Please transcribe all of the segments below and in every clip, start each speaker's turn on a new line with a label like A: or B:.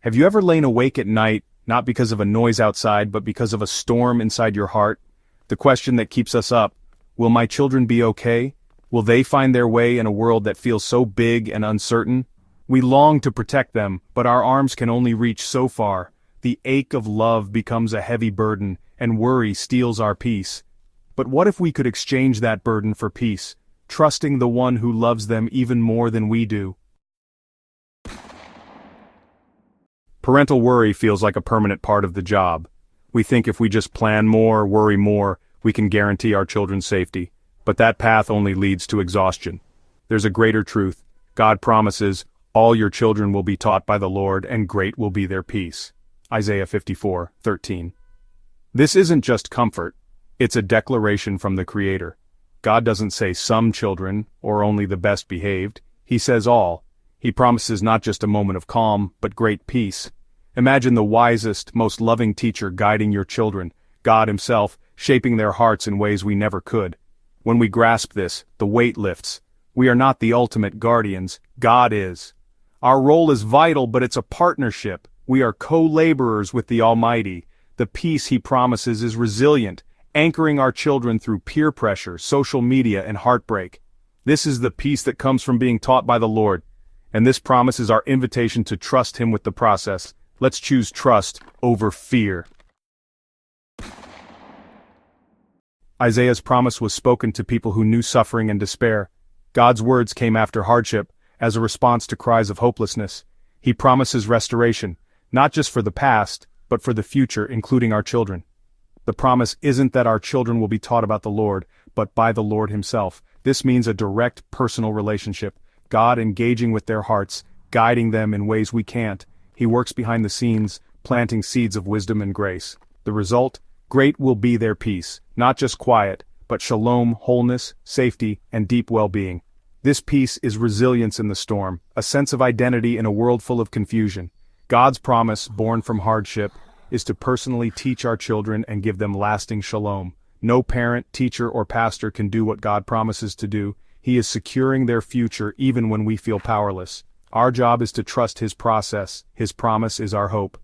A: Have you ever lain awake at night, not because of a noise outside but because of a storm inside your heart? The question that keeps us up: will my children be okay? Will they find their way in a world that feels so big and uncertain? We long to protect them, but our arms can only reach so far. The ache of love becomes a heavy burden, and worry steals our peace. But what if we could exchange that burden for peace, trusting the one who loves them even more than we do? Parental worry feels like a permanent part of the job. We think if we just plan more, worry more, we can guarantee our children's safety. But that path only leads to exhaustion. There's a greater truth. God promises, all your children will be taught by the Lord, and great will be their peace. Isaiah 54:13. This isn't just comfort, it's a declaration from the Creator. God doesn't say some children, or only the best behaved. He says all. He promises not just a moment of calm, but great peace. Imagine the wisest, most loving teacher guiding your children, God Himself, shaping their hearts in ways we never could. When we grasp this, the weight lifts. We are not the ultimate guardians, God is. Our role is vital, but it's a partnership. We are co-laborers with the Almighty. The peace He promises is resilient, anchoring our children through peer pressure, social media, and heartbreak. This is the peace that comes from being taught by the Lord. And this promise is our invitation to trust Him with the process. Let's choose trust over fear. Isaiah's promise was spoken to people who knew suffering and despair. God's words came after hardship, as a response to cries of hopelessness. He promises restoration, not just for the past, but for the future, including our children. The promise isn't that our children will be taught about the Lord, but by the Lord Himself. This means a direct personal relationship, God engaging with their hearts, guiding them in ways we can't. He works behind the scenes, planting seeds of wisdom and grace. The result? Great will be their peace, not just quiet, but shalom, wholeness, safety, and deep well-being. This peace is resilience in the storm, a sense of identity in a world full of confusion. God's promise, born from hardship, is to personally teach our children and give them lasting shalom. No parent, teacher, or pastor can do what God promises to do. He is securing their future even when we feel powerless. Our job is to trust His process. His promise is our hope.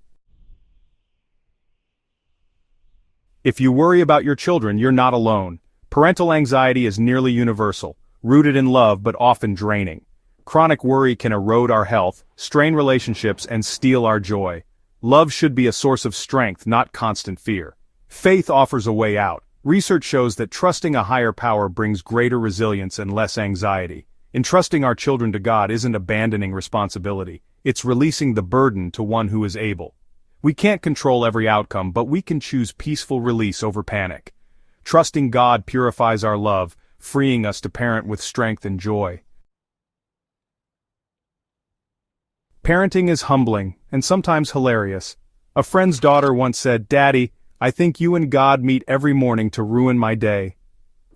A: If you worry about your children, you're not alone. Parental anxiety is nearly universal, rooted in love but often draining. Chronic worry can erode our health, strain relationships, and steal our joy. Love should be a source of strength, not constant fear. Faith offers a way out. Research shows that trusting a higher power brings greater resilience and less anxiety. Entrusting our children to God isn't abandoning responsibility. It's releasing the burden to one who is able. We can't control every outcome, but we can choose peaceful release over panic. Trusting God purifies our love, freeing us to parent with strength and joy. Parenting is humbling, and sometimes hilarious. A friend's daughter once said, "Daddy, I think you and God meet every morning to ruin my day."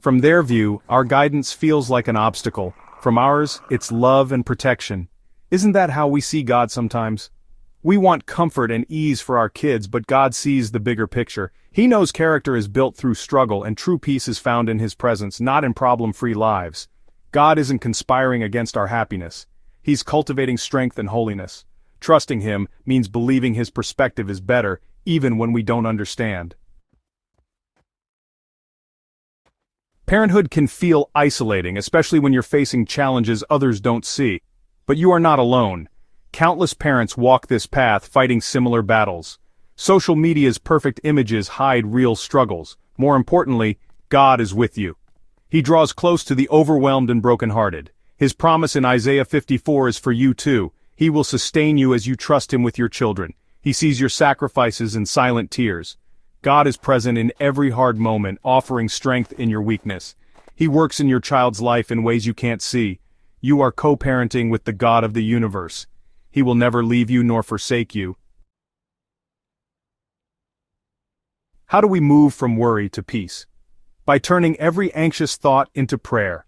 A: From their view, our guidance feels like an obstacle. From ours, it's love and protection. Isn't that how we see God sometimes? We want comfort and ease for our kids, but God sees the bigger picture. He knows character is built through struggle, and true peace is found in His presence, not in problem-free lives. God isn't conspiring against our happiness. He's cultivating strength and holiness. Trusting Him means believing His perspective is better, even when we don't understand. Parenthood can feel isolating, especially when you're facing challenges others don't see. But you are not alone. Countless parents walk this path fighting similar battles. Social media's perfect images hide real struggles. More importantly, God is with you. He draws close to the overwhelmed and brokenhearted. His promise in Isaiah 54 is for you too. He will sustain you as you trust Him with your children. He sees your sacrifices and silent tears. God is present in every hard moment, offering strength in your weakness. He works in your child's life in ways you can't see. You are co-parenting with the God of the universe. He will never leave you nor forsake you. How do we move from worry to peace? By turning every anxious thought into prayer.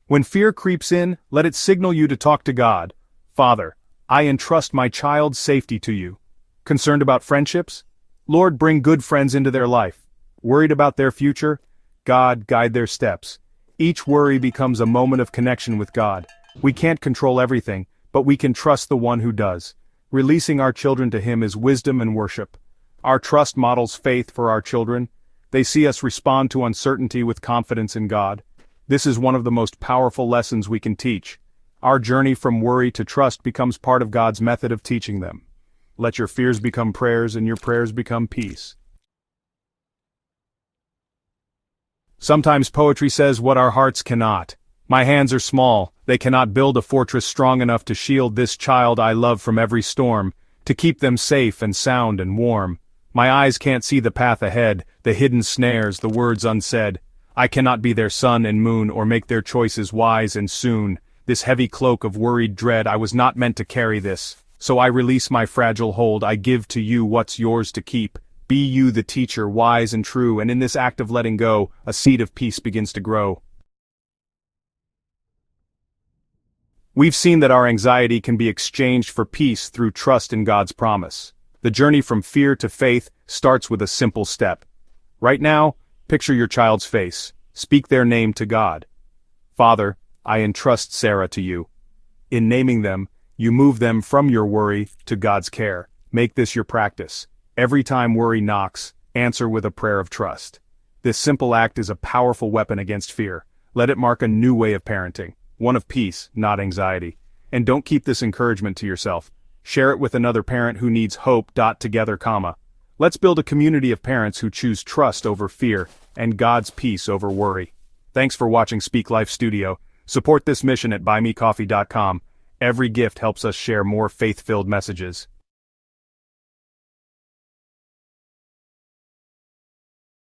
A: When fear creeps in, let it signal you to talk to God. Father, I entrust my child's safety to you. Concerned about friendships? Lord, bring good friends into their life. Worried about their future? God, guide their steps. Each worry becomes a moment of connection with God. We can't control everything, but we can trust the one who does. Releasing our children to Him is wisdom and worship. Our trust models faith for our children. They see us respond to uncertainty with confidence in God. This is one of the most powerful lessons we can teach. Our journey from worry to trust becomes part of God's method of teaching them. Let your fears become prayers and your prayers become peace. Sometimes poetry says what our hearts cannot. My hands are small, they cannot build a fortress strong enough to shield this child I love from every storm, to keep them safe and sound and warm. My eyes can't see the path ahead, the hidden snares, the words unsaid. I cannot be their sun and moon or make their choices wise and soon. This heavy cloak of worried dread, I was not meant to carry this. So I release my fragile hold, I give to you what's yours to keep. Be you the teacher, wise and true, and in this act of letting go, a seed of peace begins to grow. We've seen that our anxiety can be exchanged for peace through trust in God's promise. The journey from fear to faith starts with a simple step. Right now, picture your child's face. Speak their name to God. Father, I entrust Sarah to you. In naming them, you move them from your worry to God's care. Make this your practice. Every time worry knocks, answer with a prayer of trust. This simple act is a powerful weapon against fear. Let it mark a new way of parenting, one of peace, not anxiety. And don't keep this encouragement to yourself. Share it with another parent who needs hope. Together, Let's build a community of parents who choose trust over fear and God's peace over worry. Thanks for watching Speak Life Studio. Support this mission at buymecoffee.com. Every gift helps us share more faith-filled messages.